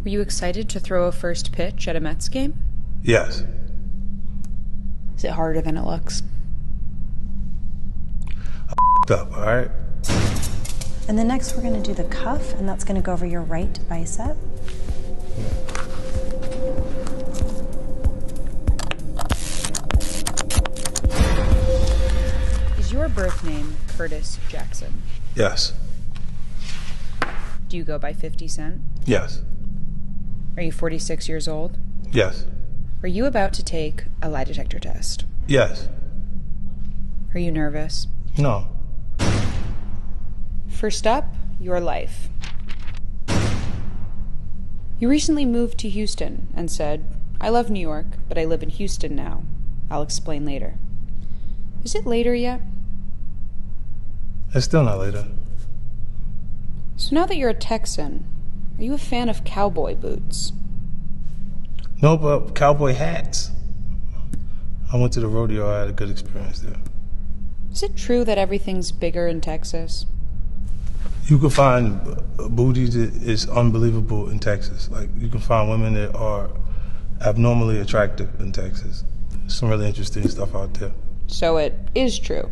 Were you excited to throw a first pitch at a Mets game? Yes. Is it harder than it looks? Up, all right? And then next we're going to do the cuff, and that's going to go over your right bicep. Is your birth name Curtis Jackson? Yes. Do you go by 50 Cent? Yes. Are you 46 years old? Yes. Are you about to take a lie detector test? Yes. Are you nervous? No. First up, your life. You recently moved to Houston and said, "I love New York, but I live in Houston now. I'll explain later." Is it later yet? It's still not later. So now that you're a Texan, are you a fan of cowboy boots? No, but cowboy hats. I went to the rodeo. I had a good experience there. Is it true that everything's bigger in Texas? You can find booty that is unbelievable in Texas. Like, you can find women that are abnormally attractive in Texas. Some really interesting stuff out there. So it is true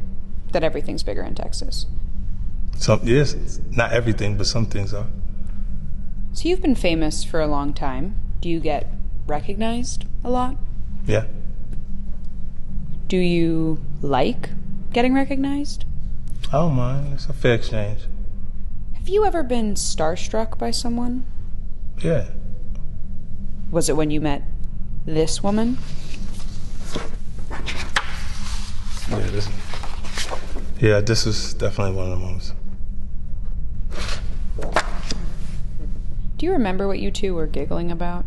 that everything's bigger in Texas. Yes, not everything, but some things are. So you've been famous for a long time. Do you get recognized a lot? Yeah. Do you like getting recognized? I don't mind. It's a fair exchange. Have you ever been starstruck by someone? Yeah. Was it when you met this woman? This was definitely one of the moments. Do you remember what you two were giggling about?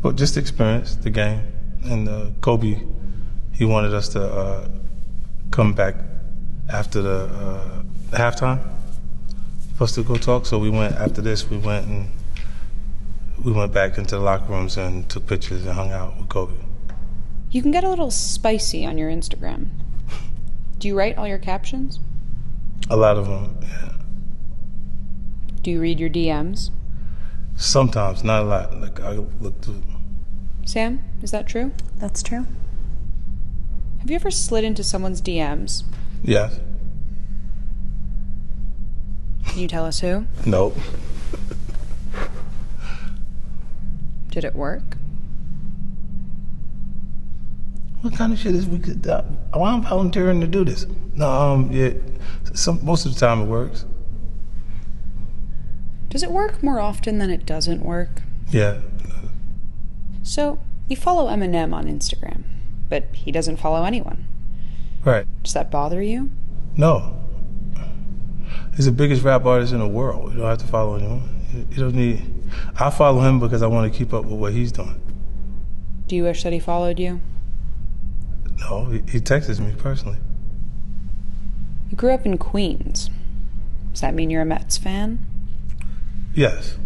Well, just the experience, the game. And Kobe, he wanted us to come back after the halftime for us to go talk. So we went, after this, we went back into the locker rooms and took pictures and hung out with Kobe. You can get a little spicy on your Instagram. Do you write all your captions? A lot of them, yeah. Do you read your DMs? Sometimes, not a lot. Like, I look through. Sam, is that true? That's true. Have you ever slid into someone's DMs? Yes. Can you tell us who? Nope. Did it work? What kind of shit is we could? Why I'm volunteering to do this? No, yeah. Most of the time it works. Does it work more often than it doesn't work? Yeah. So, you follow Eminem on Instagram, but he doesn't follow anyone. Right. Does that bother you? No. He's the biggest rap artist in the world. You don't have to follow anyone. You don't need. I follow him because I want to keep up with what he's doing. Do you wish that he followed you? No, he texts me personally. You grew up in Queens. Does that mean you're a Mets fan? Yes.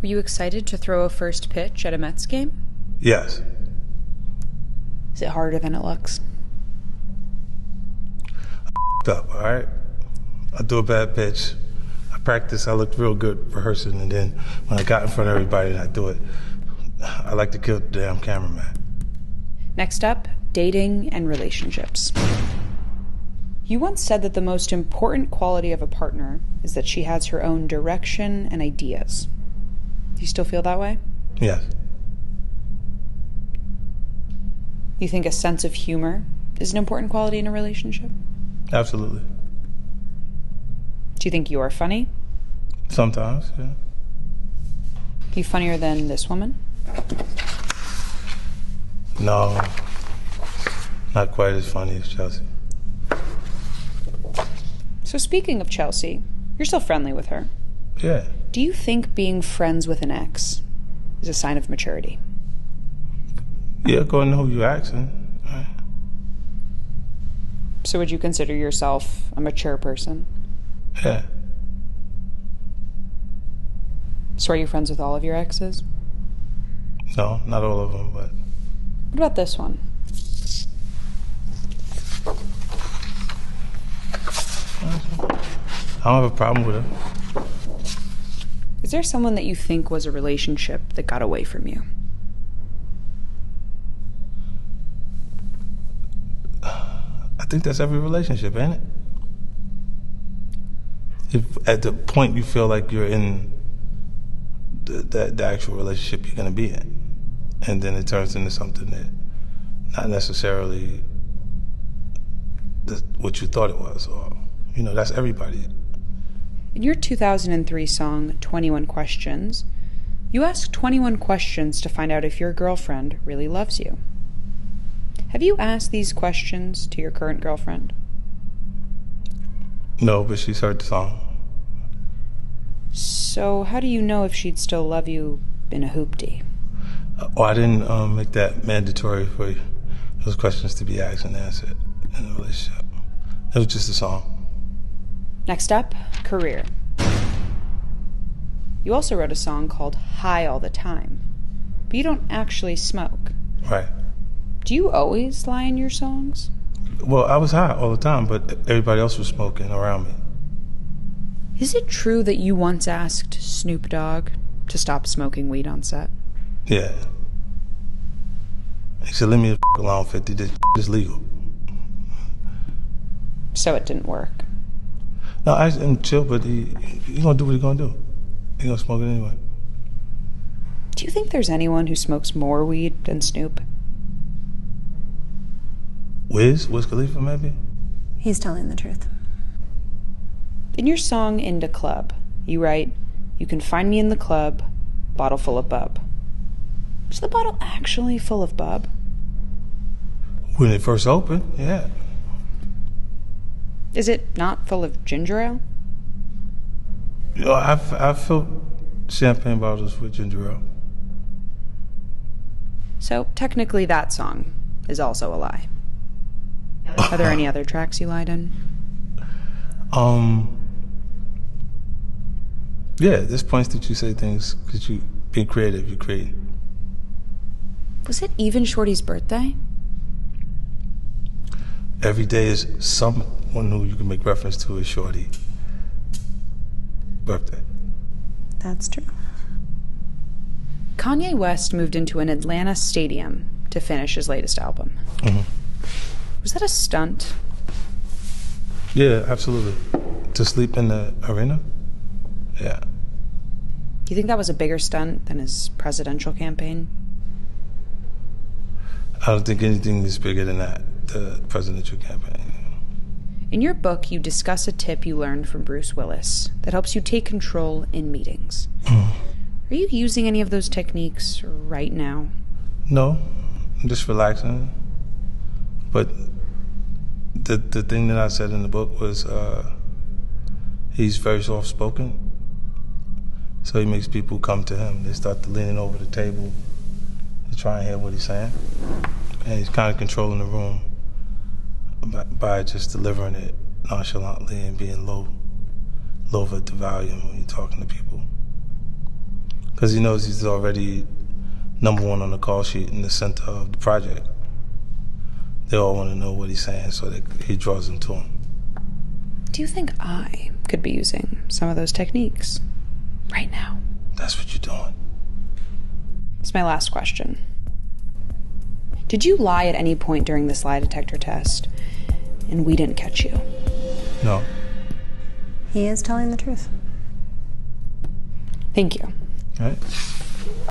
Were you excited to throw a first pitch at a Mets game? Yes. Is it harder than it looks? Up, all right? I do a bad pitch. I practice. I looked real good rehearsing, and then when I got in front of everybody and I do it, I like to kill the damn cameraman. Next up, dating and relationships. You once said that the most important quality of a partner is that she has her own direction and ideas. Do you still feel that way? Yes. You think a sense of humor is an important quality in a relationship? Absolutely. Do you think you're funny? Sometimes, yeah. Are you funnier than this woman? No. Not quite as funny as Chelsea. So speaking of Chelsea, you're still friendly with her. Yeah. Do you think being friends with an ex is a sign of maturity? Yeah, according to who you're asking. Right. So would you consider yourself a mature person? Yeah. So are you friends with all of your exes? No, not all of them, but... What about this one? I don't have a problem with her. Is there someone that you think was a relationship that got away from you? I think that's every relationship, ain't it? If at the point you feel like you're in the actual relationship you're going to be in, and then it turns into something that not necessarily what you thought it was, or, that's everybody. In your 2003 song, 21 Questions, you ask 21 questions to find out if your girlfriend really loves you. Have you asked these questions to your current girlfriend? No, but she's heard the song. So how do you know if she'd still love you in a hoopty? I didn't make that mandatory for those questions to be asked and answered in a relationship. It was just a song. Next up, career. You also wrote a song called High All the Time, but you don't actually smoke. Right. Do you always lie in your songs? Well, I was high all the time, but everybody else was smoking around me. Is it true that you once asked Snoop Dogg to stop smoking weed on set? Yeah. He said, leave me the alone, 50, this is legal. So it didn't work. No, I asked him chill, but he gonna do what he gonna do. He gonna smoke it anyway. Do you think there's anyone who smokes more weed than Snoop? Wiz Khalifa, maybe? He's telling the truth. In your song Into Club, you write, "You can find me in the club, bottle full of bub." Is the bottle actually full of bub? When it first opened, yeah. Is it not full of ginger ale? I've filled champagne bottles with ginger ale. So technically that song is also a lie. Are there any other tracks you lied in? Yeah, there's points that you say things because you being creative, you create. Was it even Shorty's birthday? Every day is someone who you can make reference to as Shorty. Birthday. That's true. Kanye West moved into an Atlanta stadium to finish his latest album. Mm-hmm. Was that a stunt? Yeah, absolutely. To sleep in the arena? Yeah. Do you think that was a bigger stunt than his presidential campaign? I don't think anything is bigger than that, the presidential campaign. In your book, you discuss a tip you learned from Bruce Willis that helps you take control in meetings. Are you using any of those techniques right now? No, I'm just relaxing. But the thing that I said in the book was he's very soft-spoken. So he makes people come to him. They start to leaning over the table to try and hear what he's saying. And he's kind of controlling the room by just delivering it nonchalantly and being low at the volume when you're talking to people. Because he knows he's already number one on the call sheet in the center of the project. They all want to know what he's saying, so that he draws them to him. Do you think I could be using some of those techniques right now? That's what you're doing. It's my last question. Did you lie at any point during this lie detector test, and we didn't catch you? No. He is telling the truth. Thank you. All right.